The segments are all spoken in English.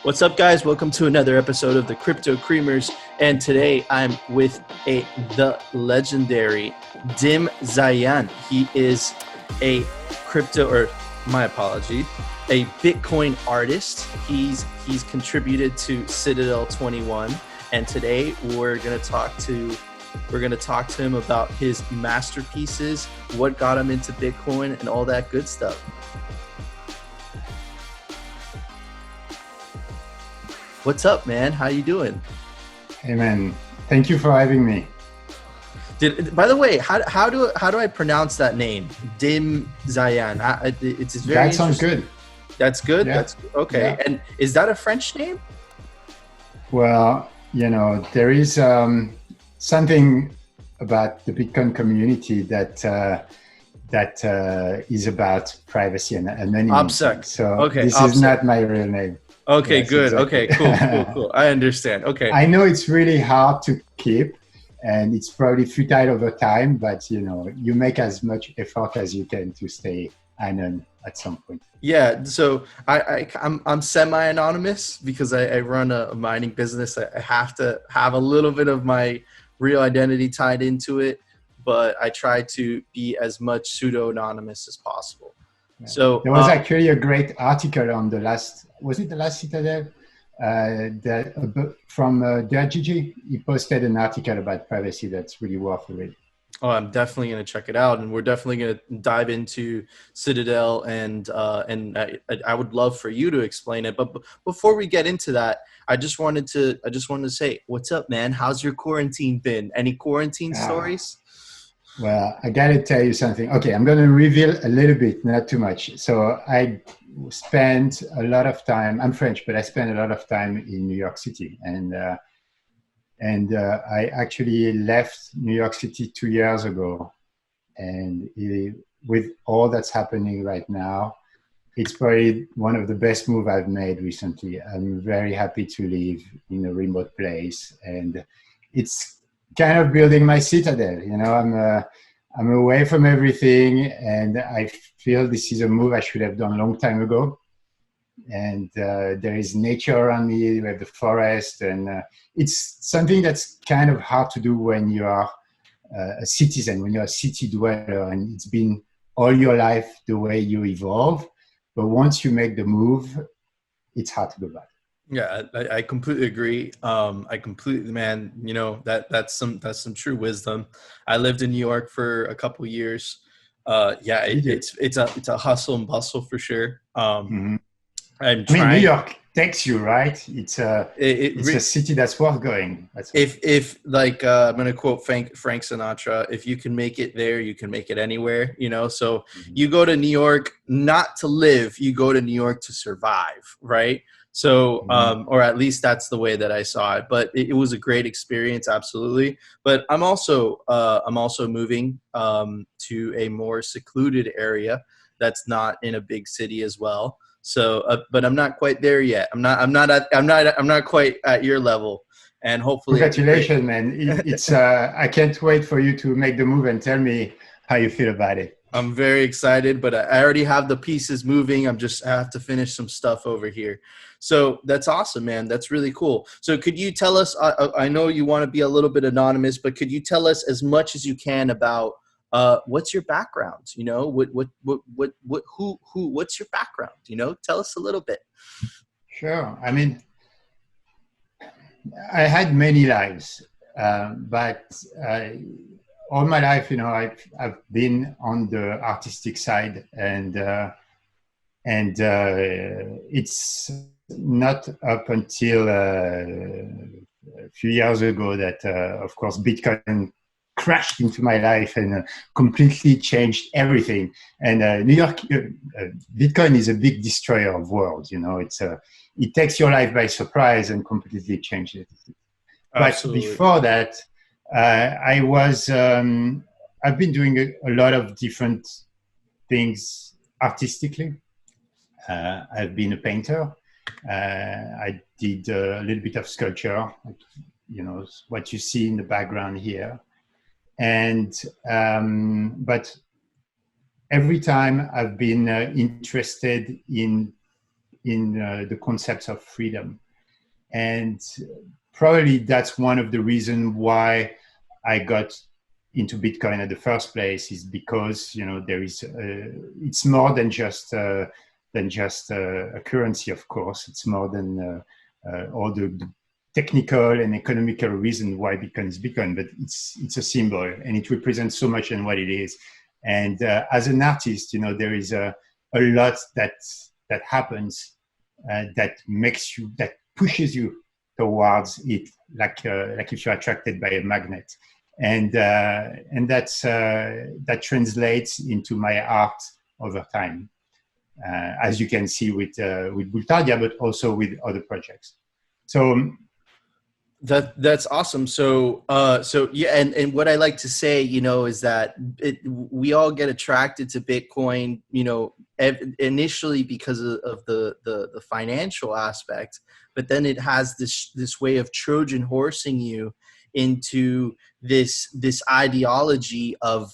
What's up, guys? Welcome to another episode of the CryptoKreamers, and today I'm with the legendary Dim Zayan. He is a a Bitcoin artist. He's contributed to Citadel21, and today we're gonna talk to him about his masterpieces, what got him into Bitcoin, and all that good stuff. What's up, man? How you doing? Hey, man. Thank you for having me. By the way, how do I pronounce that name? Dim Zayan. It's very. That sounds good. That's good. Yeah. That's okay. Yeah. And is that a French name? Well, you know, there is something about the Bitcoin community that is about privacy and anonymity. OPSEC. So okay, this OPSEC. Is not my real name. Okay, yes, good. Exactly. Okay, cool. I understand. Okay. I know it's really hard to keep, and it's probably futile over time, but you know, you make as much effort as you can to stay anon at some point. Yeah, so I'm semi-anonymous because I run a mining business. I have to have a little bit of my real identity tied into it, but I try to be as much pseudo-anonymous as possible. Yeah. So there was actually a great article on the last, was it the last Citadel? From Gigi. He posted an article about privacy that's really worth the read. Oh, I'm definitely going to check it out, and we're definitely going to dive into Citadel, and I would love for you to explain it. But before we get into that, I just wanted to say, what's up, man? How's your quarantine been? Any quarantine stories? Well, I got to tell you something. Okay, I'm going to reveal a little bit, not too much. So I spent a lot of time, I'm French, but I spent a lot of time in New York City. And I actually left New York City 2 years ago. And with all that's happening right now, it's probably one of the best moves I've made recently. I'm very happy to live in a remote place. And it's kind of building my citadel. You know, I'm away from everything, and I feel this is a move I should have done a long time ago. And there is nature around me. We have the forest, and it's something that's kind of hard to do when you are a citizen, when you're a city dweller, and it's been all your life the way you evolve. But once you make the move, it's hard to go back. Yeah, I completely agree. Man, you know, that's some true wisdom. I lived in New York for a couple years. Yeah, it's a hustle and bustle for sure. I mean, New York takes you, right? It's a city that's worth going. If like I'm gonna quote Frank Sinatra, if you can make it there, you can make it anywhere. You know, so you go to New York not to live, you go to New York to survive, right? So, or at least that's the way that I saw it. But it was a great experience, absolutely. But I'm also moving to a more secluded area that's not in a big city as well. So, but I'm not quite there yet. I'm not quite at your level. And hopefully, congratulations, man! It's I can't wait for you to make the move and tell me how you feel about it. I'm very excited, but I already have the pieces moving. I have to finish some stuff over here. So that's awesome, man. That's really cool. So could you tell us, I know you want to be a little bit anonymous, but could you tell us as much as you can about what's your background? You know, what's your background? You know, tell us a little bit. Sure. I mean, I had many lives, but all my life, you know, I've been on the artistic side, and it's not up until a few years ago that, of course, Bitcoin crashed into my life and completely changed everything. And New York, Bitcoin is a big destroyer of worlds. You know, it takes your life by surprise and completely changes it. Absolutely. But before that, I've been doing a lot of different things artistically. I've been a painter. I did a little bit of sculpture, you know, what you see in the background here. And, but every time I've been interested in in the concepts of freedom. And probably that's one of the reasons why I got into Bitcoin in the first place, is because, you know, there is it's more than just a currency. Of course, it's more than all the technical and economical reason why Bitcoin is Bitcoin, but it's a symbol, and it represents so much in what it is. And as an artist, you know, there is a lot that happens that pushes you towards it, like if you're attracted by a magnet, and that translates into my art over time, as you can see with Bulltardia, but also with other projects. So that's awesome. So yeah, and what I like to say, you know, is that we all get attracted to Bitcoin, you know, initially because of the financial aspect, but then it has this way of Trojan horsing you into this ideology of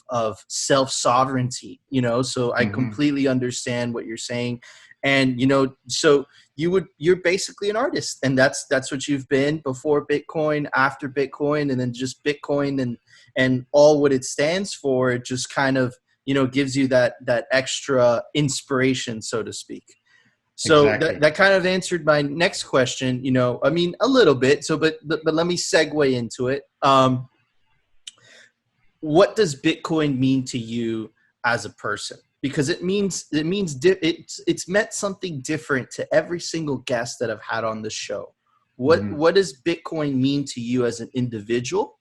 self-sovereignty, you know. So I completely understand what you're saying. And, you know, so you're basically an artist, and that's what you've been before Bitcoin, after Bitcoin, and then just Bitcoin and all what it stands for. It just kind of, you know, gives you that extra inspiration, so to speak. So exactly. that kind of answered my next question, you know, I mean, a little bit. So, but let me segue into it. What does Bitcoin mean to you as a person? Because it's meant something different to every single guest that I've had on the show. What does Bitcoin mean to you as an individual?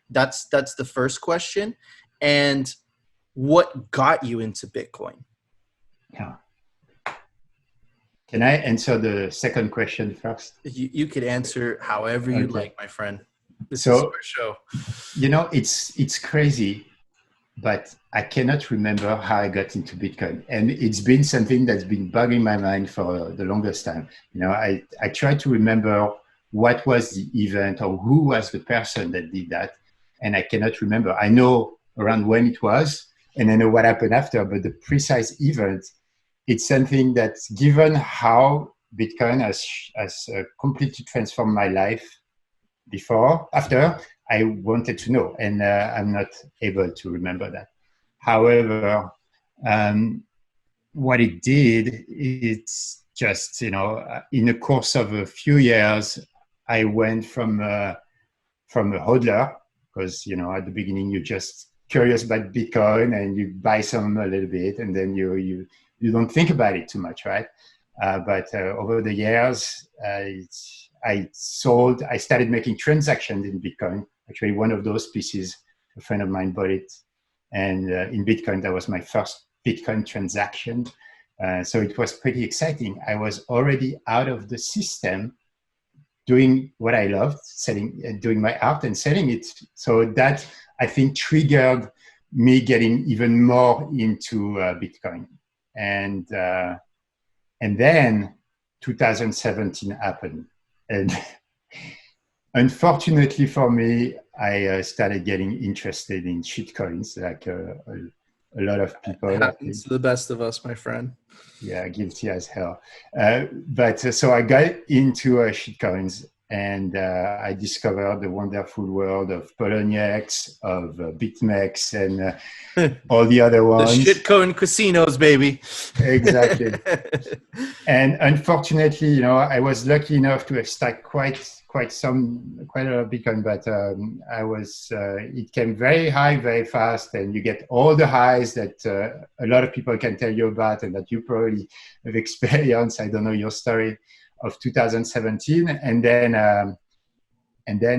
That's the first question. And what got you into Bitcoin? Yeah. Can I answer the second question first? You could answer however you like, my friend. This is our show. You know, it's crazy, but I cannot remember how I got into Bitcoin. And it's been something that's been bugging my mind for the longest time. You know, I try to remember what was the event or who was the person that did that. And I cannot remember. I know around when it was, and I know what happened after, but the precise event, it's something that, given how Bitcoin has completely transformed my life after, I wanted to know, and I'm not able to remember that. However, what it did, it's just, you know, in the course of a few years, I went from a hodler, because, you know, at the beginning you're just curious about Bitcoin and you buy some a little bit, and then you don't think about it too much, right? But over the years, I started making transactions in Bitcoin. Actually, one of those pieces, a friend of mine bought it. And in Bitcoin, that was my first Bitcoin transaction. So it was pretty exciting. I was already out of the system, doing what I loved, doing my art and selling it. So that, I think, triggered me getting even more into Bitcoin. And then 2017 happened. And unfortunately for me, I started getting interested in shitcoins, like a lot of people. It happens to the best of us, my friend. Yeah, guilty as hell. But so I got into shitcoins, and I discovered the wonderful world of Poloniex, of BitMEX, and all the other ones. The shitcoin casinos, baby. Exactly. And unfortunately, you know, I was lucky enough to have stacked quite a lot of Bitcoin, but it came very high, very fast, and you get all the highs that a lot of people can tell you about, and that you probably have experienced. I don't know your story of 2017, and then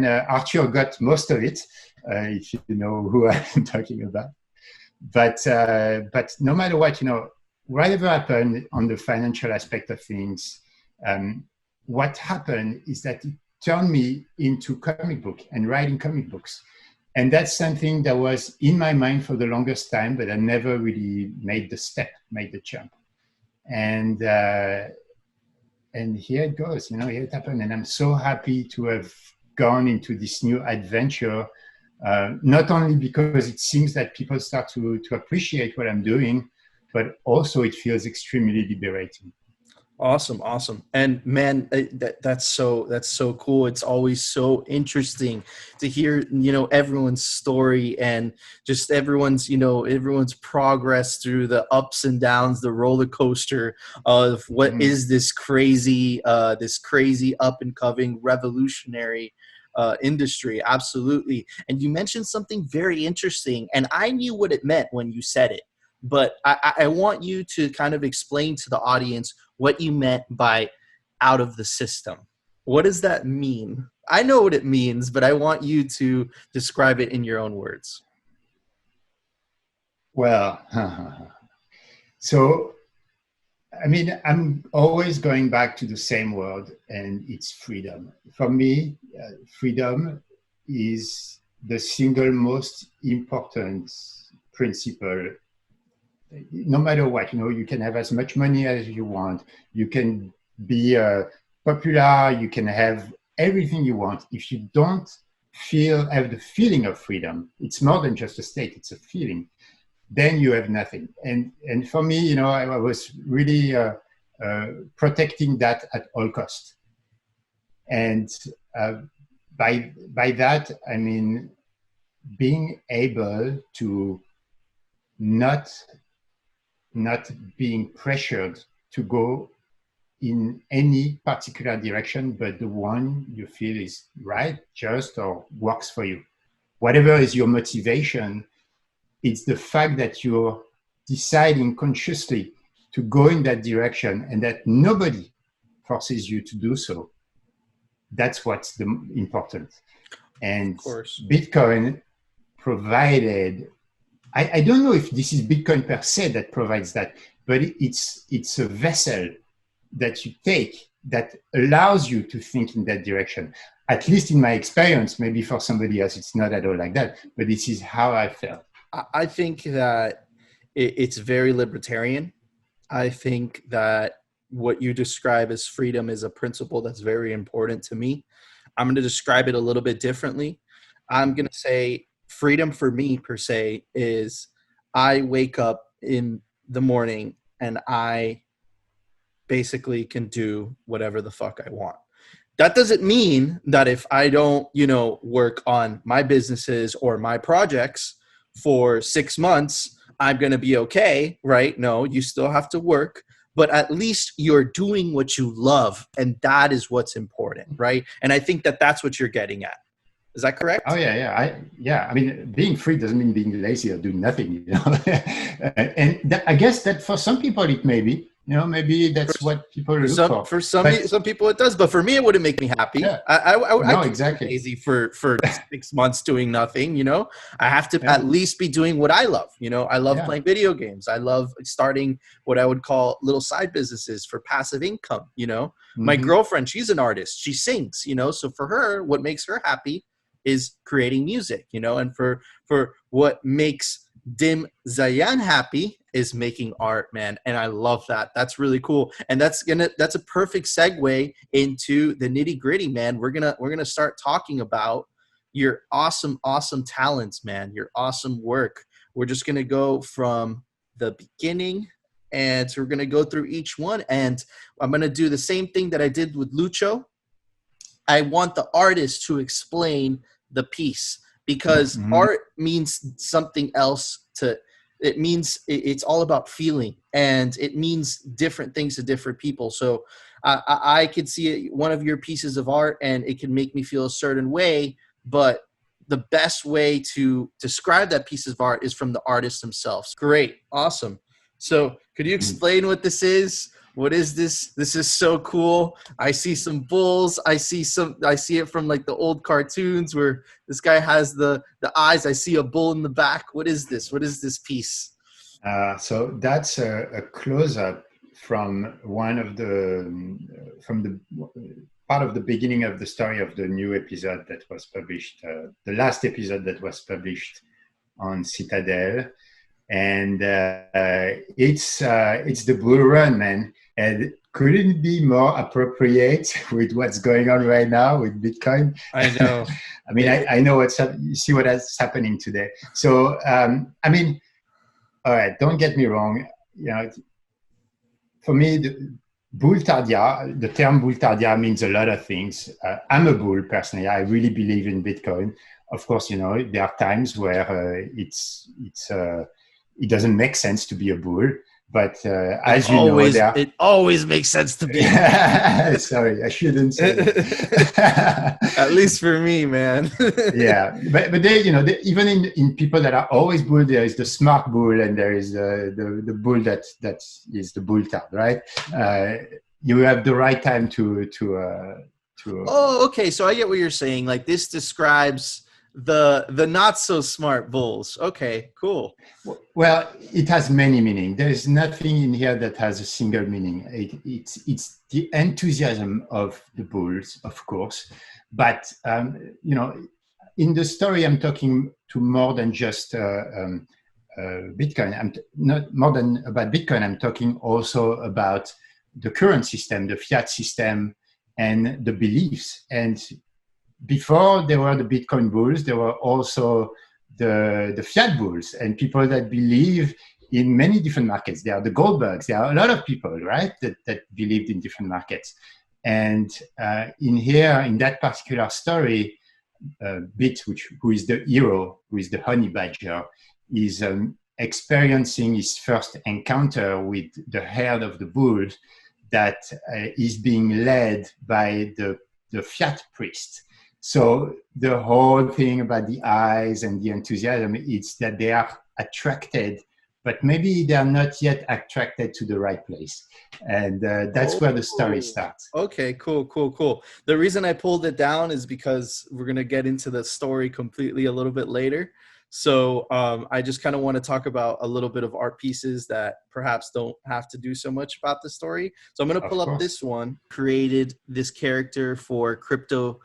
Arthur got most of it, if you know who I'm talking about. But no matter what, you know, whatever happened on the financial aspect of things, what happened is that it turned me into comic book and writing comic books. And that's something that was in my mind for the longest time, but I never really made the jump. And here it goes, you know, here it happened. And I'm so happy to have gone into this new adventure, not only because it seems that people start to appreciate what I'm doing, but also it feels extremely liberating. Awesome, awesome. And man, that's so cool. It's always so interesting to hear, everyone's story and just everyone's progress through the ups and downs, the roller coaster of what is this crazy up and coming revolutionary industry. Absolutely. And you mentioned something very interesting, and I knew what it meant when you said it, but I want you to kind of explain to the audience what you meant by out of the system. What does that mean? I know what it means, but I want you to describe it in your own words. Well, so, I mean, I'm always going back to the same word, and it's freedom. For me, freedom is the single most important principle. No matter what, you can have as much money as you want. You can be popular. You can have everything you want. If you don't have the feeling of freedom, it's more than just a state, it's a feeling, then you have nothing. And for me, I was really protecting that at all costs. And by that, I mean, being able to not being pressured to go in any particular direction, but the one you feel is right, just, or works for you. Whatever is your motivation, it's the fact that you're deciding consciously to go in that direction and that nobody forces you to do so. That's what's important. And Bitcoin provided, I don't know if this is Bitcoin per se that provides that, but it's a vessel that you take that allows you to think in that direction. At least in my experience, maybe for somebody else, it's not at all like that, but this is how I felt. I think that it's very libertarian. I think that what you describe as freedom is a principle that's very important to me. I'm going to describe it a little bit differently. I'm going to say freedom for me per se is I wake up in the morning and I basically can do whatever the fuck I want. That doesn't mean that if I don't, work on my businesses or my projects for 6 months, I'm going to be okay, right? No, you still have to work, but at least you're doing what you love. And that is what's important, right? And I think that that's what you're getting at. Is that correct? Oh yeah. I mean, being free doesn't mean being lazy or doing nothing. And I guess that for some people it may be. Maybe that's what people look for. For some people it does, but for me it wouldn't make me happy. Yeah. I exactly. Be lazy for 6 months doing nothing. I have to at least be doing what I love. I love playing video games. I love starting what I would call little side businesses for passive income. My girlfriend, she's an artist. She sings. So for her, what makes her happy is creating music. And for what makes Dim Zayan happy is making art, man. And I love that. That's really cool. And that's a perfect segue into the nitty gritty, man. We're gonna start talking about your awesome talents, man, your awesome work. We're just gonna go from the beginning, and so we're gonna go through each one, and I'm gonna do the same thing that I did with Lucho. I want the artist to explain the piece, because art means something else it means it's all about feeling, and it means different things to different people. So I could see one of your pieces of art and it can make me feel a certain way, but the best way to describe that piece of art is from the artist themselves. Great. Awesome. So could you explain what this is? What is this? This is so cool. I see some bulls. I see it from like the old cartoons where this guy has the eyes. I see a bull in the back. What is this? What is this piece? So that's a close-up from from the part of the beginning of the story of the new episode that was published, the last episode that was published on Citadel. And it's the bull run, man. And couldn't it be more appropriate with what's going on right now with Bitcoin? I know. I mean, I know you see what's happening today. So, I mean, all right, don't get me wrong. For me, Bulltardia, the term Bulltardia means a lot of things. I'm a bull personally. I really believe in Bitcoin. Of course, there are times where it doesn't make sense to be a bull. But as you know, it always makes sense to be. Sorry, I shouldn't say that. At least for me, man. Yeah, but even in people that are always bull, there is the smart bull and there is the bull that is the bull tard, right? You have the right time to. Oh, okay. So I get what you're saying. Like this describes the not so smart bulls. Okay, cool. Well, it has many meanings. There is nothing in here that has a single meaning. It's the enthusiasm of the bulls, of course, but in the story, I'm talking to more than just Bitcoin. I'm not more than about Bitcoin. I'm talking also about the current system, the fiat system, and the beliefs. And before there were the Bitcoin bulls, there were also the fiat bulls and people that believe in many different markets. There are the Goldbergs. There are a lot of people, right, that believed in different markets. And in here, in that particular story, Bit, who is the hero, who is the honey badger, is experiencing his first encounter with the herd of the bulls that is being led by the fiat priest. So the whole thing about the eyes and the enthusiasm is that they are attracted, but maybe they are not yet attracted to the right place. And that's where the story starts. Okay, cool. The reason I pulled it down is because we're going to get into the story completely a little bit later. So I just kind of want to talk about a little bit of art pieces that perhaps don't have to do so much about the story. So I'm going to pull up this one. Created this character for Cryptoscope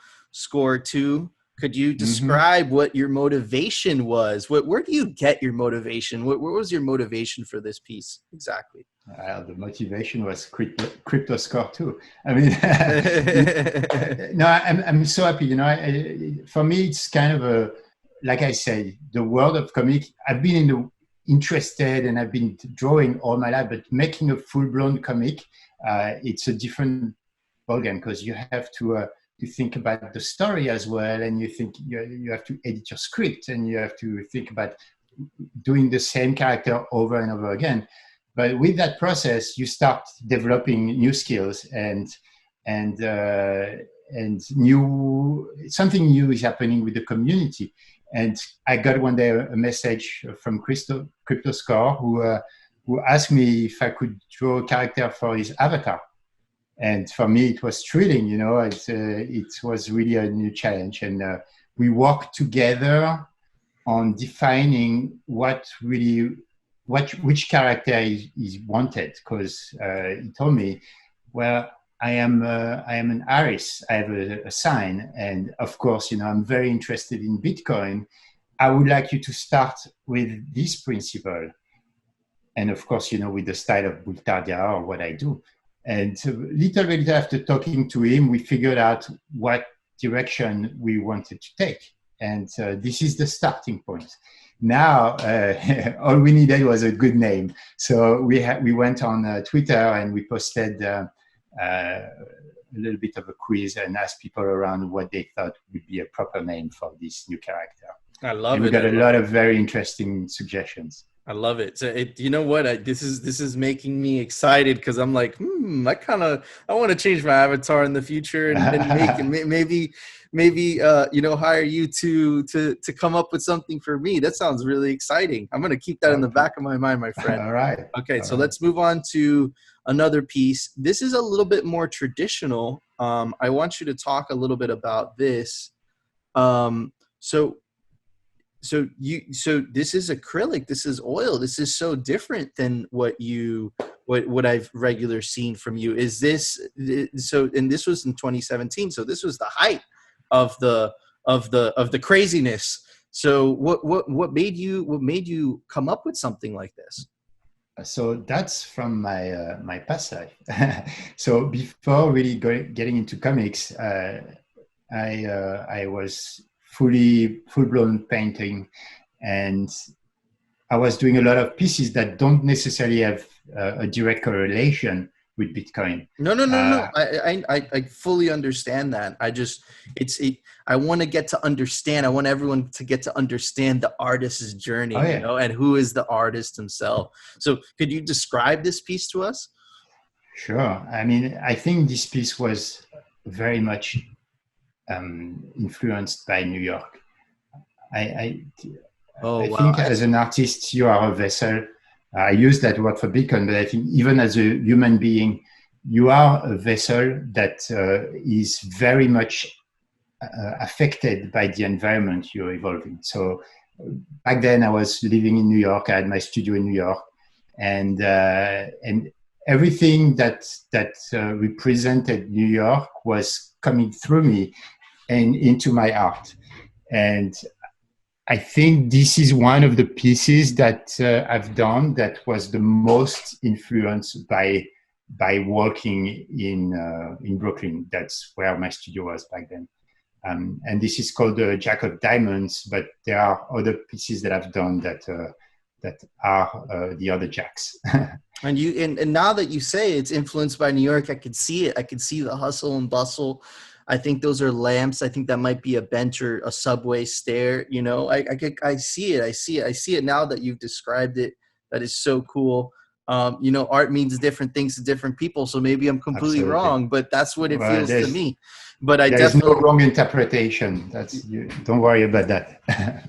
2. Could you describe what your motivation was? Where do you get your motivation? What was your motivation for this piece exactly? The motivation was Cryptoscope 2. I mean, no, I'm so happy. For me, it's kind of like I said, the world of comic. I've been interested and I've been drawing all my life, but making a full-blown comic, it's a different ballgame because you have to think about the story as well, and you have to edit your script, and you have to think about doing the same character over and over again. But with that process, you start developing new skills and something new is happening with the community. And I got one day a message from Cryptoscope who asked me if I could draw a character for his avatar. And for me, it was thrilling, it was really a new challenge. And we worked together on defining which character is wanted. Because he told me, well, I am an Aris. I have a sign. And of course, I'm very interested in Bitcoin. I would like you to start with this principle. And of course, with the style of Bulltardia or what I do. And little bit after talking to him, we figured out what direction we wanted to take. And this is the starting point. Now, all we needed was a good name. So we went on Twitter and we posted a little bit of a quiz and asked people around what they thought would be a proper name for this new character. I love it. We got a lot of very interesting suggestions. I love it. So you know what? This is making me excited because I'm like, I want to change my avatar in the future and maybe hire you to come up with something for me. That sounds really exciting. I'm gonna keep that in the back of my mind, my friend. All right. Okay, so let's move on to another piece. This is a little bit more traditional. I want you to talk a little bit about this. So this is acrylic, this is oil, this is so different than what I've regular seen from you. Is this and this was in 2017, so this was the height of the craziness. So what made you come up with something like this? So that's from my past life. So before really getting into comics, I was full-blown painting, and I was doing a lot of pieces that don't necessarily have a direct correlation with Bitcoin. No. I fully understand that. I want to get to understand. I want everyone to get to understand the artist's journey, Oh, yeah. and who is the artist himself. So could you describe this piece to us? Sure. I mean, I think this piece was very much influenced by New York. I Oh, wow. think as an artist, you are a vessel. I use that word for Bitcoin, but I think even as a human being, you are a vessel that is very much affected by the environment you're evolving. So back then I was living in New York. I had my studio in New York, and everything that represented New York was coming through me and into my art. And I think this is one of the pieces that I've done that was the most influenced by working in Brooklyn. That's where my studio was back then. And this is called the Jack of Diamonds, but there are other pieces that I've done that are the other jacks. And now that you say it's influenced by New York, I could see it. I could see the hustle and bustle. I think those are lamps. I think that might be a bench or a subway stair. You know, I see it. I see it now that you've described it. That is so cool. You know, art means different things to different people. So maybe I'm completely Absolutely. wrong, but that's what it feels to me. But there is no wrong interpretation. Don't worry about that.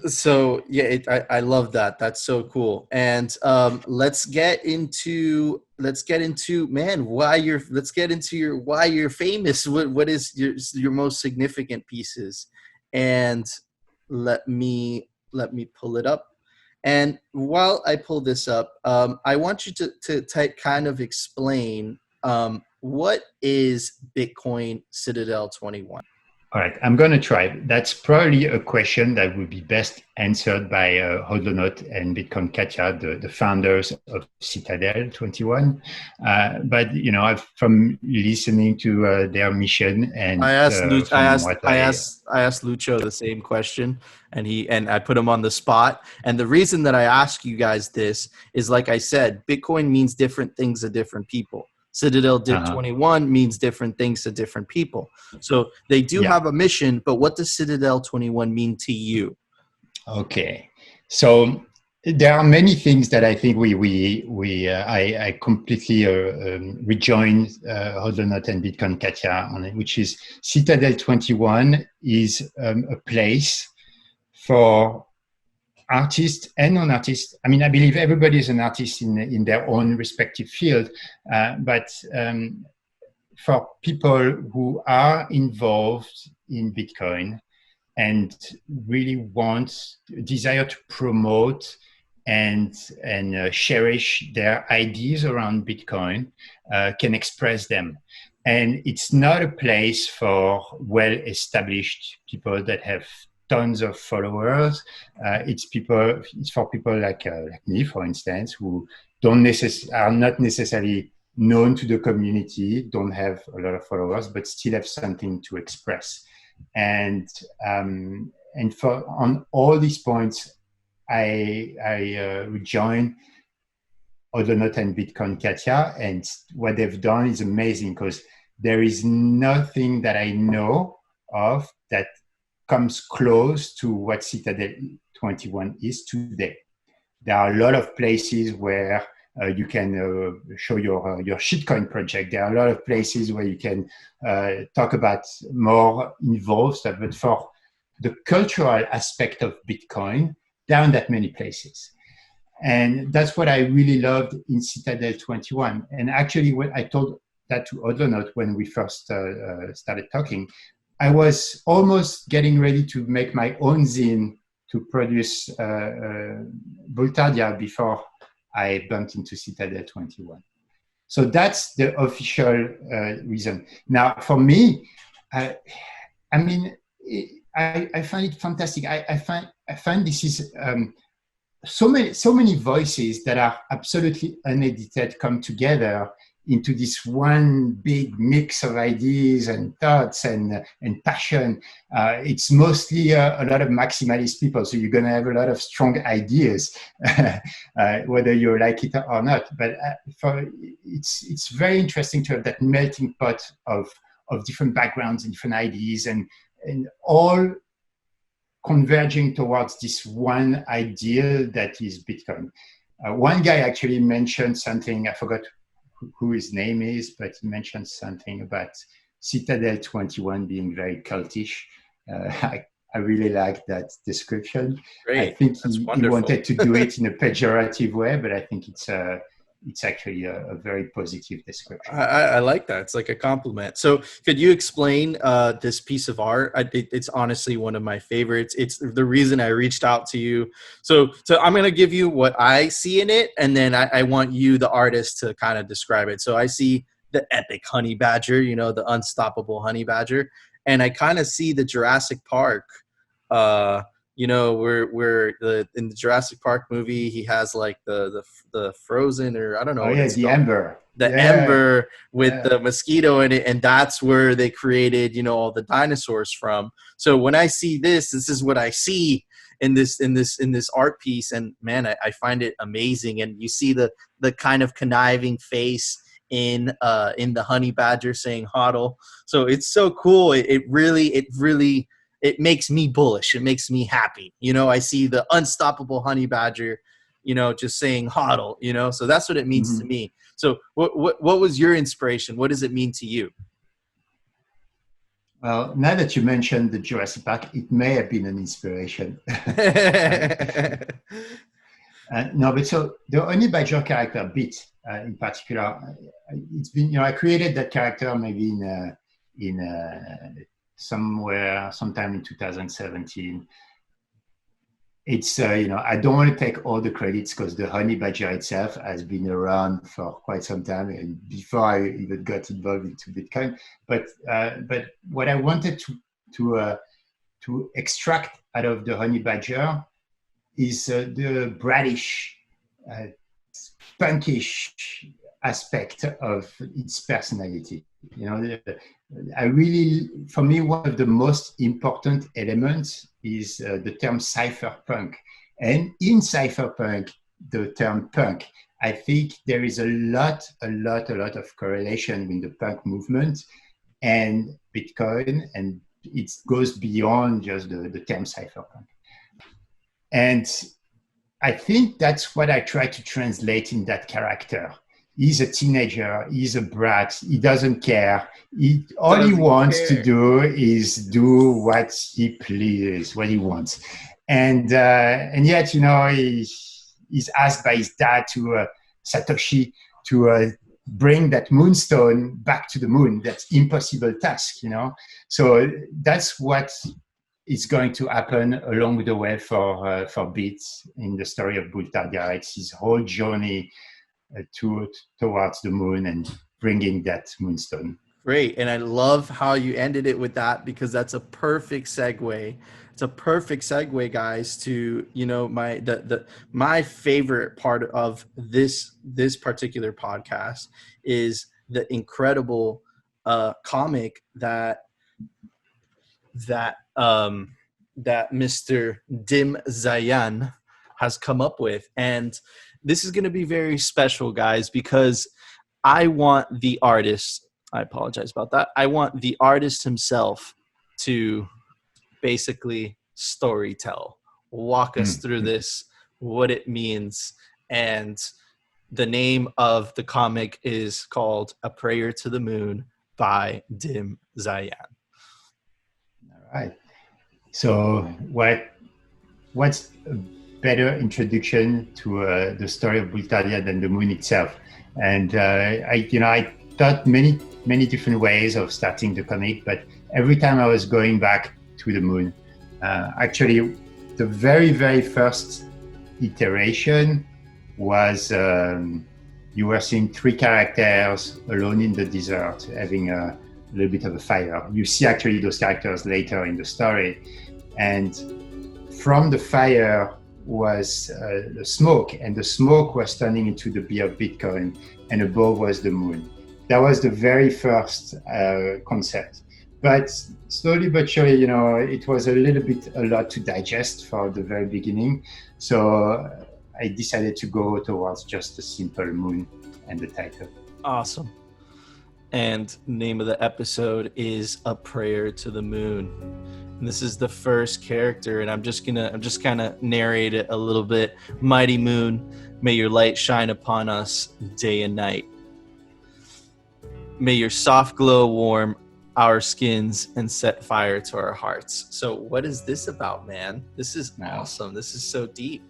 So yeah, I love that. That's so cool. And let's get into man, why you're famous. What is your most significant pieces? And let me pull it up. And while I pull this up, I want you to kind of explain what is Bitcoin Citadel 21. All right, I'm going to try. That's probably a question that would be best answered by Hodlonaut and Bitcoin Katya, the founders of Citadel21. But you know, from listening to their mission and I asked Lucho the same question, and I put him on the spot. And the reason that I ask you guys this is, like I said, Bitcoin means different things to different people. Citadel 21 means different things to different people. So they do have a mission, but what does Citadel 21 mean to you? Okay, so there are many things that I think I completely rejoin Hodlonaut and Bitcoin Katya on it, which is Citadel 21 is a place for artists and non-artists. I mean, I believe everybody is an artist in their own respective field, but for people who are involved in Bitcoin and really desire to promote and cherish their ideas around Bitcoin, can express them. And it's not a place for well-established people that have tons of followers. It's for people like me, for instance, who are not necessarily known to the community, don't have a lot of followers, but still have something to express. And on all these points, I rejoin Hodlonaut and Bitcoin Katya, and what they've done is amazing, because there is nothing that I know of that comes close to what Citadel 21 is today. There are a lot of places where you can show your shitcoin project. There are a lot of places where you can talk about more involved stuff. But for the cultural aspect of Bitcoin, there aren't that many places. And that's what I really loved in Citadel 21. And actually, when I told that to Hodlonaut when we first started talking, I was almost getting ready to make my own zine to produce Bulltardia before I bumped into Citadel 21. So that's the official reason. Now, for me, I mean, I find it fantastic. I find this is so many voices that are absolutely unedited come together into this one big mix of ideas and thoughts and passion. It's mostly a lot of maximalist people, so you're going to have a lot of strong ideas, whether you like it or not. But it's very interesting to have that melting pot of different backgrounds and different ideas, and all converging towards this one idea that is Bitcoin. One guy actually mentioned something, I forgot who his name is, but he mentioned something about Citadel21 being very cultish. I really like that description. Great. I think he wanted to do it in a pejorative way, but I think it's actually a very positive description. I like that. It's like a compliment. So could you explain this piece of art? It's honestly one of my favorites. It's the reason I reached out to you. So I'm going to give you what I see in it, and then I want you, the artist, to kind of describe it. So I see the epic honey badger, the unstoppable honey badger. And I kind of see the Jurassic Park, where in the Jurassic Park movie, he has like the frozen, or I don't know. Oh yeah, the ember. Ember with the mosquito in it, and that's where they created, all the dinosaurs from. So when I see this is what I see in this art piece, and man, I find it amazing. And you see the kind of conniving face in the honey badger saying "hodl." So it's so cool. It really makes me bullish. It makes me happy. I see the unstoppable honey badger, just saying "hodl." So that's what it means to me. So what was your inspiration? What does it mean to you? Well, now that you mentioned the Jurassic Park, it may have been an inspiration. No, but so the honey badger character, Bit, in particular, it's been, I created that character maybe sometime in 2017. It's, I don't want to take all the credits because the honey badger itself has been around for quite some time, and before I even got involved into Bitcoin. But what I wanted to extract out of the honey badger is the bratish, punkish aspect of its personality. For me, one of the most important elements is the term cypherpunk. And in cypherpunk, the term punk, I think there is a lot of correlation with the punk movement and Bitcoin, and it goes beyond just the term cypherpunk. And I think that's what I try to translate in that character. He's a teenager, he's a brat, he doesn't care. All he wants to do is do what he pleases, what he wants. And yet, he's asked by his dad, Satoshi, to bring that moonstone back to the moon. That's impossible task, So that's what is going to happen along the way for Bit in the story of Bulltardia. It's his whole journey towards the moon and bringing that moonstone. Great. And I love how you ended it with that, because that's a perfect segue. It's a perfect segue, guys, to my favorite part of this particular podcast is the incredible comic that Mr. Dim Zayan has come up with. And this is going to be very special, guys, because I want the artist, I apologize about that, I want the artist himself to basically storytell, walk us through this, what it means. And the name of the comic is called A Prayer to the Moon by Dim Zayan. All right. So what's a better introduction to the story of Bulltardia than the moon itself? And I thought many different ways of starting the comic, but every time I was going back to the moon. Actually, the very, very first iteration was you were seeing three characters alone in the desert, having a little bit of a fire. You see actually those characters later in the story. And from the fire was the smoke, and the smoke was turning into the beer of Bitcoin, and above was the moon. That was the very first concept. But slowly but surely, it was a lot to digest for the very beginning. So I decided to go towards just a simple moon and the title. Awesome. And name of the episode is A Prayer to the Moon. And this is the first character, and I'm just kind of narrate it a little bit. Mighty moon, may your light shine upon us day and night. May your soft glow warm our skins and set fire to our hearts. So what is this about, man? This is awesome. This is so deep.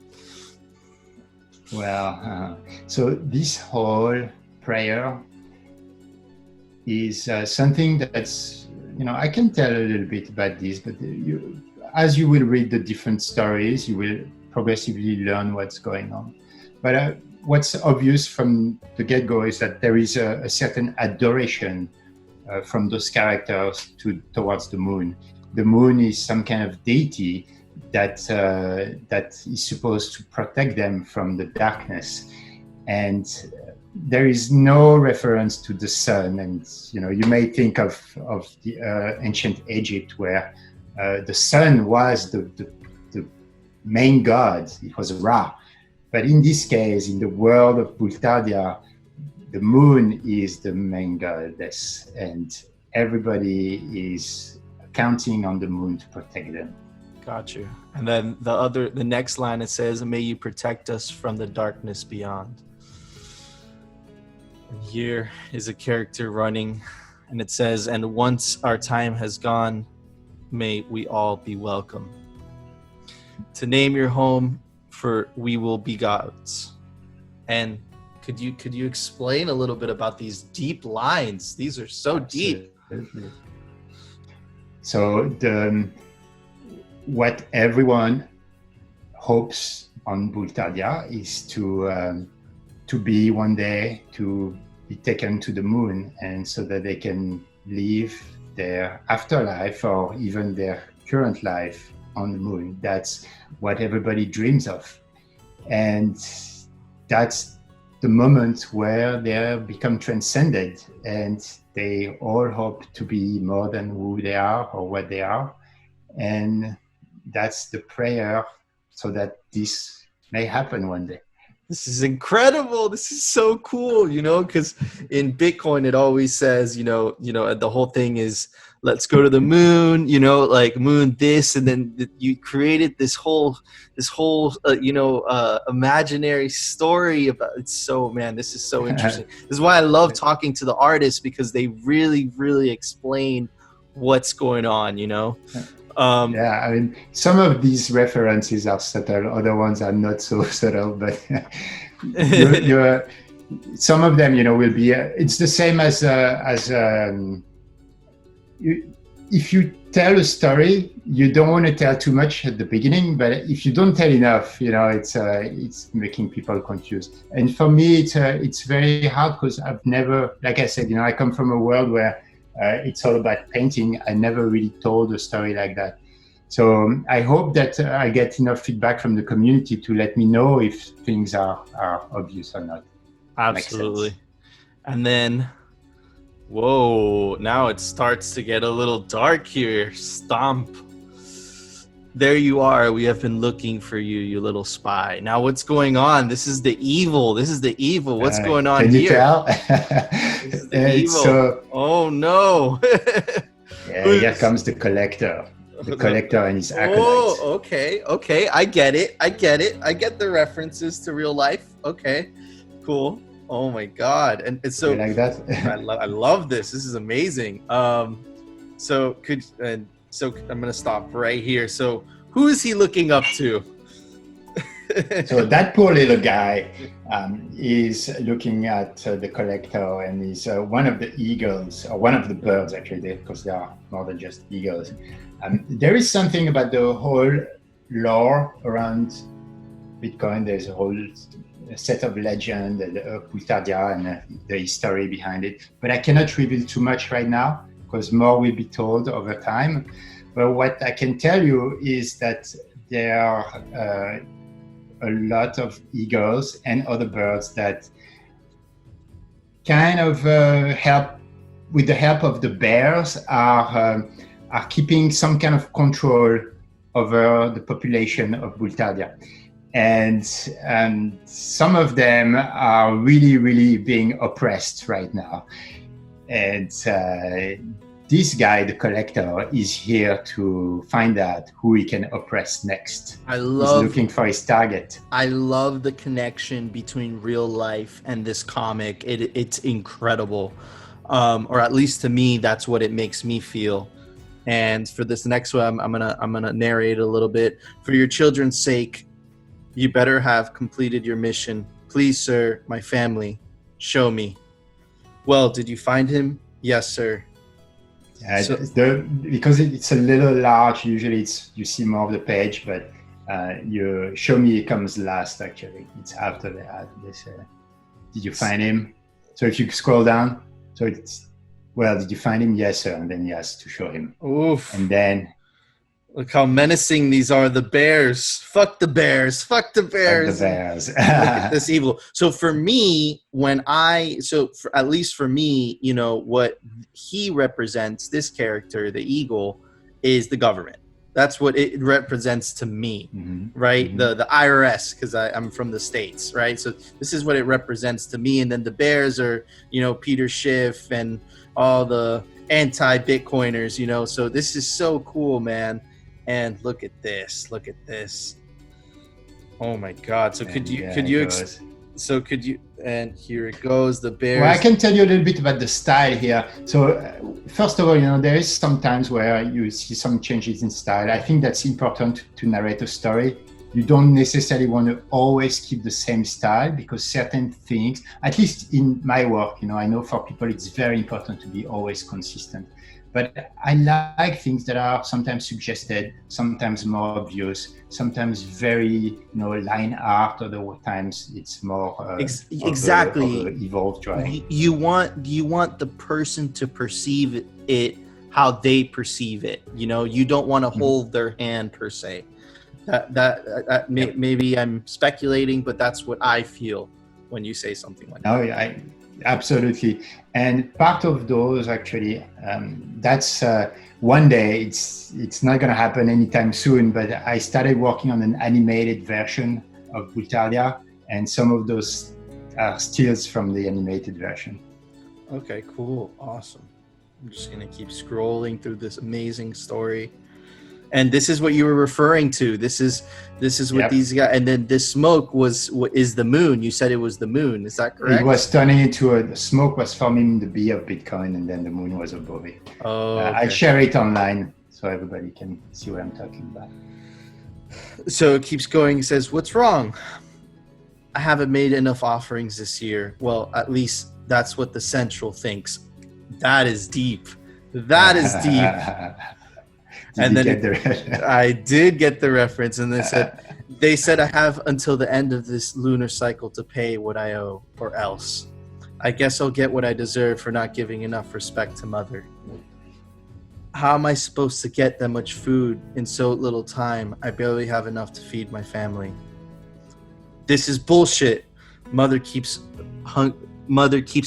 Well, so this whole prayer is something that's, I can tell a little bit about this, but as you will read the different stories, you will progressively learn what's going on. But what's obvious from the get-go is that there is a certain adoration from those characters towards the moon. The moon is some kind of deity that is supposed to protect them from the darkness. And there is no reference to the sun. And, you may think of the ancient Egypt where the sun was the main god. It was Ra. But in this case, in the world of Bulltardia, the moon is the main goddess, and everybody is counting on the moon to protect them. Got you. And then the next line, it says, may you protect us from the darkness beyond. And here is a character running, and it says, and once our time has gone, may we all be welcome. To name your home, for we will be gods. And could you explain a little bit about these deep lines? These are so deep. Absolutely. So what everyone hopes on Bulltardia is to be one day to be taken to the moon, and so that they can live their afterlife or even their current life on the moon. That's what everybody dreams of. And that's the moment where they become transcended, and they all hope to be more than who they are or what they are. And that's the prayer, so that this may happen one day. This is incredible. This is so cool, because in Bitcoin, it always says, the whole thing is, let's go to the moon, like moon this, and then you created this whole imaginary story about it. So, man, this is so interesting. This is why I love talking to the artists, because they really, really explain what's going on, Yeah, I mean, some of these references are subtle, other ones are not so subtle, but some of them, will be, it's the same as if you tell a story, you don't want to tell too much at the beginning, but if you don't tell enough, it's making people confused. And for me, it's very hard, because I've never, like I said, I come from a world where it's all about painting. I never really told a story like that. So I hope that I get enough feedback from the community to let me know if things are obvious or not. Absolutely. And then, whoa, now it starts to get a little dark here. Stomp. There you are. We have been looking for you, you little spy. Now what's going on? This is the evil. What's going on here? Can you tell? This is the evil. Oh no. Here comes the collector. The collector and his acolytes. Oh, okay. I get it. I get the references to real life. Okay, cool. Oh my God. And so you like that? I love this. This is amazing. So I'm gonna stop right here. So who is he looking up to? So that poor little guy is looking at the collector, and he's one of the eagles, or one of the birds actually, because there are more than just eagles. There is something about the whole lore around Bitcoin. There's a whole set of legend, Bulltardia, and the history behind it. But I cannot reveal too much right now, because more will be told over time. But what I can tell you is that there are a lot of eagles and other birds that kind of with the help of the bears, are keeping some kind of control over the population of Bulltardia. And some of them are really, really being oppressed right now. And this guy, the collector, is here to find out who he can oppress next. He's looking for his target. I love the connection between real life and this comic. It's incredible. Or at least to me, that's what it makes me feel. And for this next one, I'm gonna narrate a little bit. For your children's sake, you better have completed your mission. Please, sir, my family, show me. Well, did you find him? Yes, sir. Because it's a little large, usually you see more of the page, but you show me comes last, actually. It's after that. Did you find him? So if you scroll down, so it's, well, did you find him? Yes, sir. And then he has to show him. Oof. And then... Look how menacing these are, the bears. Fuck the bears. Fuck the bears. Fuck the bears. Look at this evil. So for me, at least for me, you know, what he represents, this character, the eagle, is the government. That's what it represents to me, right? Mm-hmm. The IRS, because I'm from the States, right? So this is what it represents to me. And then the bears are, you know, Peter Schiff and all the anti-Bitcoiners, you know. So this is so cool, man. And look at this. Look at this. Oh my God. So and and here it goes, the bears. Well, I can tell you a little bit about the style here. So first of all, you know, there is sometimes where you see some changes in style. I think that's important to narrate a story. You don't necessarily want to always keep the same style, because certain things, at least in my work, you know, I know for people it's very important to be always consistent. But I like things that are sometimes suggested, sometimes more obvious, sometimes very, you know, line art. Other times it's more exactly of a evolved drawing. You want the person to perceive it how they perceive it. You know, you don't want to hold their hand per se. Maybe I'm speculating, but that's what I feel when you say something like that. Absolutely. And part of those actually, that's one day, it's not going to happen anytime soon, but I started working on an animated version of Bulltardia, and some of those are stills from the animated version. Okay, cool. Awesome. I'm just going to keep scrolling through this amazing story. And this is what you were referring to. This is what these guys. And then this smoke is the moon. You said it was the moon. Is that correct? It was turning into the smoke was forming the B of Bitcoin, and then the moon was above it. Oh, okay. I share it online so everybody can see what I'm talking about. So it keeps going. It says, "What's wrong? I haven't made enough offerings this year." Well, at least that's what the Central thinks. That is deep. That is deep. And then I did get the reference, and they said I have until the end of this lunar cycle to pay what I owe, or else I guess I'll get what I deserve for not giving enough respect to Mother. How am I supposed to get that much food in so little time? I barely have enough to feed my family. This is bullshit. Mother keeps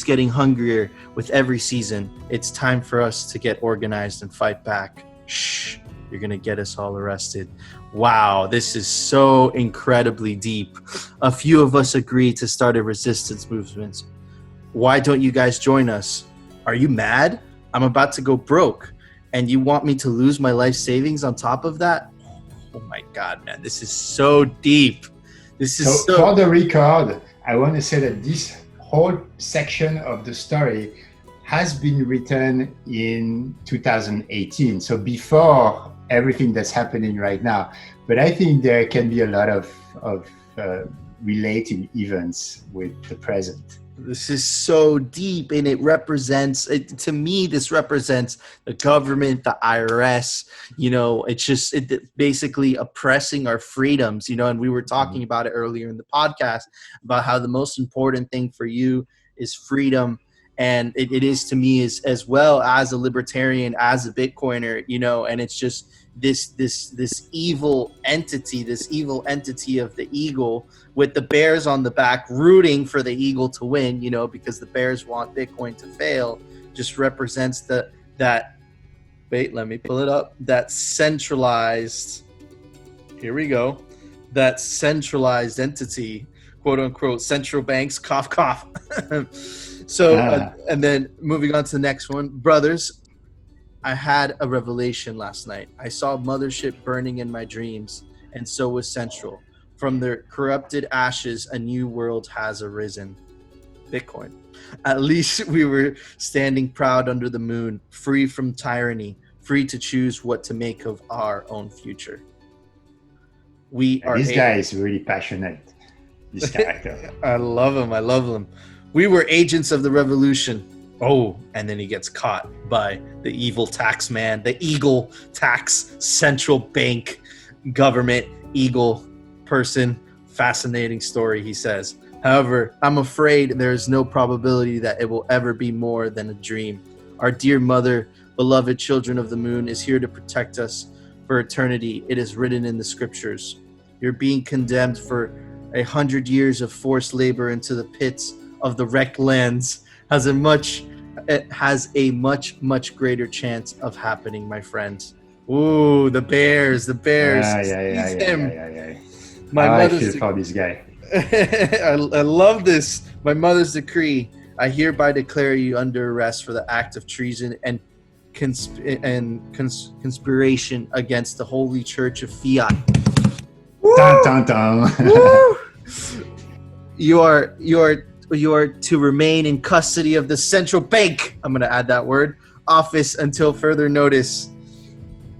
getting hungrier with every season. It's time for us to get organized and fight back. Shh, you're gonna get us all arrested. Wow, this is so incredibly deep. A few of us agreed to start a resistance movement. Why don't you guys join us? Are you mad? I'm about to go broke, and you want me to lose my life savings on top of that? Oh my God, man, this is so deep. This is so for the record, I want to say that this whole section of the story has been written in 2018, so before everything that's happening right now. But I think there can be a lot of relating events with the present. This is so deep, and to me, this represents the government, the IRS, you know, it's basically oppressing our freedoms, you know, and we were talking about it earlier in the podcast about how the most important thing for you is freedom And it is to me as well as a libertarian, as a Bitcoiner, you know, and it's just this evil entity of the eagle with the bears on the back rooting for the eagle to win, you know, because the bears want Bitcoin to fail, just represents that wait, let me pull it up, that centralized, here we go, that centralized entity, quote unquote, central banks, cough, cough. So, and then moving on to the next one, brothers, I had a revelation last night. I saw Mothership burning in my dreams, and so was Central. From their corrupted ashes, a new world has arisen. Bitcoin. At least we were standing proud under the moon, free from tyranny, free to choose what to make of our own future. This guy is really passionate, this character. I love him. We were agents of the revolution. Oh, and then he gets caught by the evil tax man, the eagle tax central bank government eagle person. Fascinating story, he says. However, I'm afraid there is no probability that it will ever be more than a dream. Our dear mother, beloved children of the moon, is here to protect us for eternity. It is written in the scriptures. You're being condemned for 100 years of forced labor into the pits of the wrecked lands. It has a much greater chance of happening, my friends. Ooh, the bears. Yeah. I feel for this guy. I love this. My mother's decree. I hereby declare you under arrest for the act of treason and conspiration against the Holy Church of Fiat. Dun, dun, dun. You are to remain in custody of the central bank. I'm going to add that word, office, until further notice.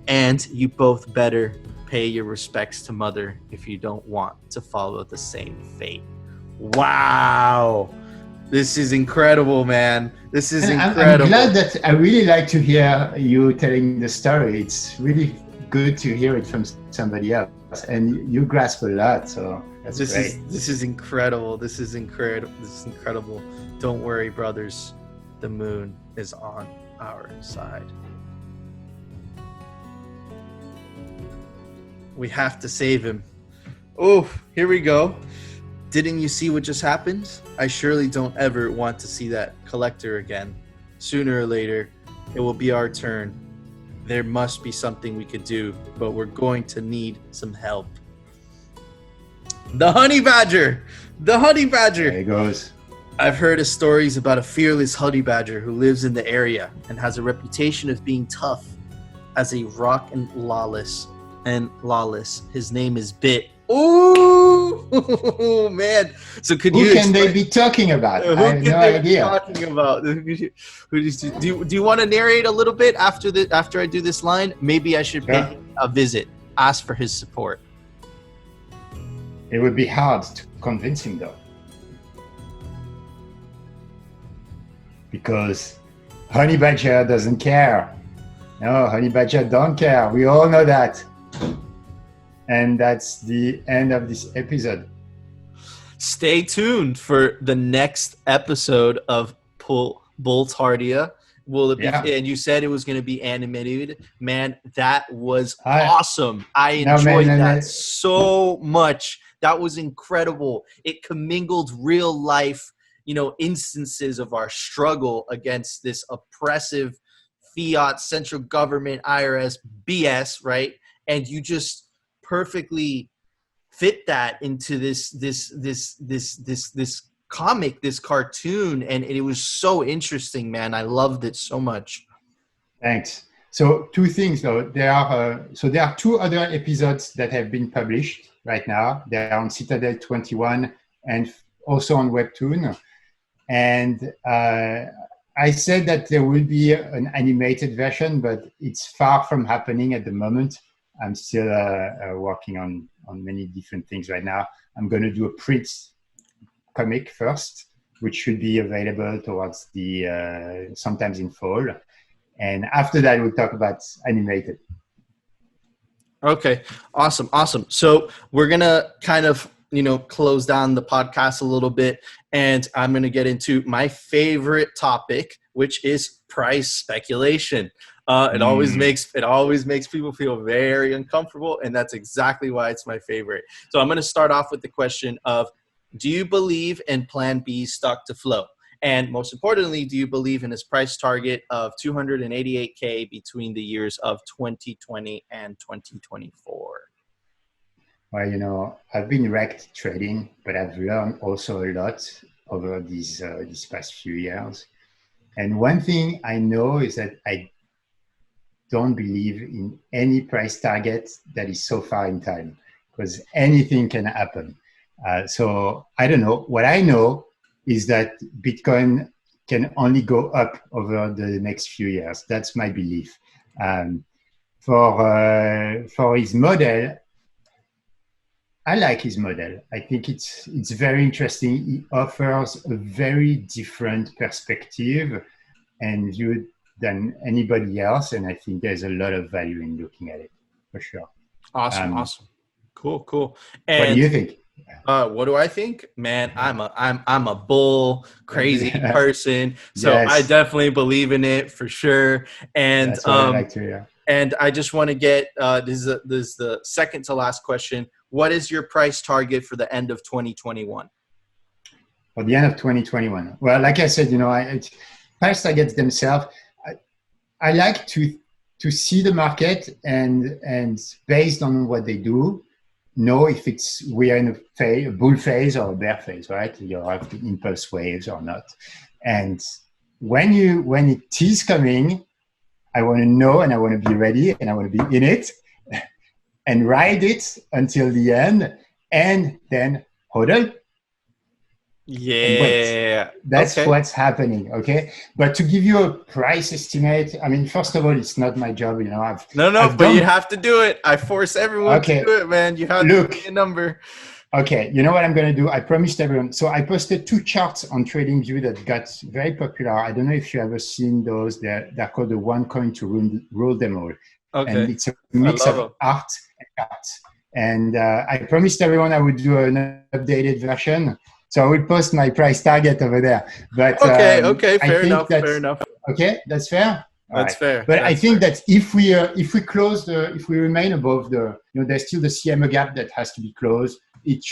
And you both better pay your respects to Mother if you don't want to follow the same fate. Wow. This is incredible, man. This is incredible. I'm glad that I really like to hear you telling the story. It's really good to hear it from somebody else. And you grasp a lot, so that's great. This is incredible. This is incredible. Don't worry, brothers. The moon is on our side. We have to save him. Oh, here we go. Didn't you see what just happened? I surely don't ever want to see that collector again. Sooner or later, it will be our turn. There must be something we could do, but we're going to need some help. The honey badger! The honey badger! There he goes. I've heard of stories about a fearless honey badger who lives in the area and has a reputation of being tough as a rock and lawless. His name is Bit. Oh man! So could who you? Can they be talking about? I have no idea. Talking about? Do you want to narrate a little bit after I do this line? Maybe I should pay him a visit. Ask for his support. It would be hard to convince him though, because Honey Badger doesn't care. No, Honey Badger don't care. We all know that. And that's the end of this episode. Stay tuned for the next episode of Bulltardia. Will it be? Yeah. And you said it was going to be animated. Man, that was awesome. I enjoyed that so much. That was incredible. It commingled real life, instances of our struggle against this oppressive fiat central government IRS BS, right? And you just perfectly fit that into this comic, this cartoon, and it was so interesting, man. I loved it so much. Thanks. So two things though. There are two other episodes that have been published right now. They're on Citadel21 and also on Webtoon. And I said that there will be an animated version, but it's far from happening at the moment. I'm still working on many different things right now. I'm going to do a print comic first, which should be available towards the sometimes in fall. And after that, we'll talk about animated. Okay, awesome. So we're going to kind of close down the podcast a little bit, and I'm going to get into my favorite topic, which is price speculation. It always makes people feel very uncomfortable, and that's exactly why it's my favorite. So I'm going to start off with the question of, do you believe in Plan B's stock to flow? And most importantly, do you believe in his price target of 288K between the years of 2020 and 2024? Well, I've been wrecked trading, but I've learned also a lot over these past few years. And one thing I know is that I don't believe in any price target that is so far in time, because anything can happen. So I don't know. What I know is that Bitcoin can only go up over the next few years. That's my belief. For his model, I like his model. I think it's very interesting. He offers a very different perspective and view than anybody else, and I think there's a lot of value in looking at it, for sure. Awesome. Cool. And what do you think? What do I think? Man, I'm a bull crazy person, so yes. I definitely believe in it for sure. And that's what I like to hear. And I just want to get this is the second to last question. What is your price target for the end of 2021? For the end of 2021, well, like I said, price targets themselves. I like to see the market and based on what they do, know if we are in a bull phase or a bear phase, right? You have the impulse waves or not. And when it is coming, I want to know and I want to be ready and I want to be in it and ride it until the end and then hodl. Yeah. That's okay. What's happening, okay? But to give you a price estimate, I mean, first of all, it's not my job, but you have to do it. I force everyone to do it, man. You have to give a number. Okay, you know what I'm going to do? I promised everyone. So I posted 2 charts on TradingView that got very popular. I don't know if you ever seen those. They're called the one coin to rule them all. Okay. And it's a mix of art and cards. And I promised everyone I would do an updated version. So I will post my price target over there. But okay, fair enough. Okay, that's fair. That's fair. But I think that if we remain above there's still the CMA gap that has to be closed. It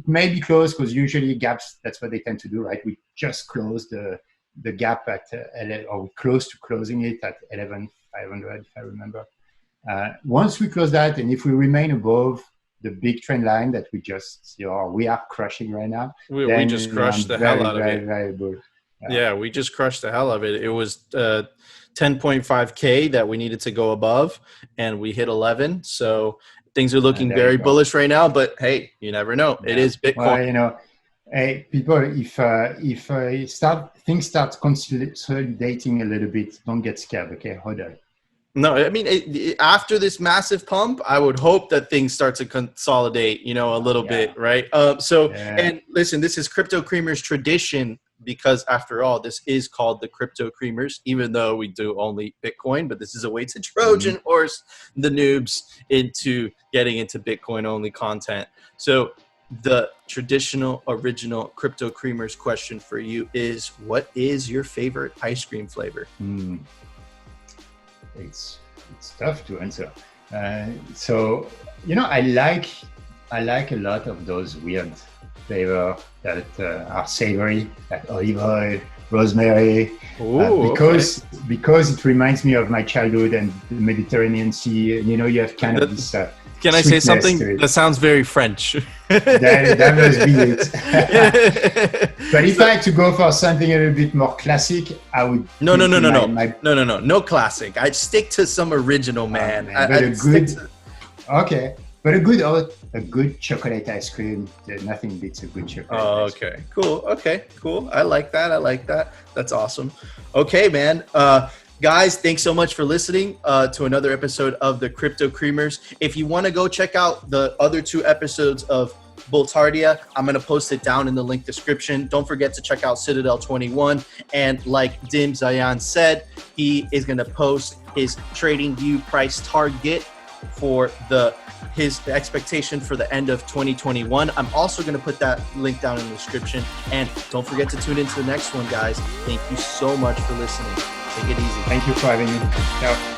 may be closed because usually gaps, that's what they tend to do, right? We just close the gap at or we're close to closing it at 11,500, if I remember. Once we close that, and if we remain above the big trend line that we are crushing right now. We just crushed the hell out of it. Very bull. Yeah, we just crushed the hell out of it. It was 10.5K that we needed to go above, and we hit 11. So things are looking very bullish right now. But hey, you never know. Yeah. It is Bitcoin. Well, hey, people, if things start consolidating a little bit, don't get scared. Okay, hold on. No, I mean, after this massive pump, I would hope that things start to consolidate, a little bit, right? And listen, this is CryptoKreamers tradition because after all, this is called the CryptoKreamers, even though we do only Bitcoin, but this is a way to Trojan horse the noobs into getting into Bitcoin only content. So the traditional original CryptoKreamers question for you is, what is your favorite ice cream flavor? It's tough to answer. So I like a lot of those weird flavors that are savory, like olive oil, rosemary, because it reminds me of my childhood and the Mediterranean Sea. You have kind of this. Can I say something that sounds very French? that must be it. But if I had to go for something a little bit more classic, I would. No classic. I'd stick to some original, man. But a good chocolate ice cream. Nothing beats a good chocolate. Ice cream. Cool. I like that. That's awesome. Okay, man. Guys, thanks so much for listening to another episode of the CryptoKreamers. If you want to go check out the other 2 episodes of Bulltardia, I'm going to post it down in the link description. Don't forget to check out Citadel21. And like Dim Zayan said, he is going to post his TradingView price target for the his expectation for the end of 2021. I'm also going to put that link down in the description. And don't forget to tune into the next one, guys. Thank you so much for listening. Take it easy. Thank you for having me. Ciao.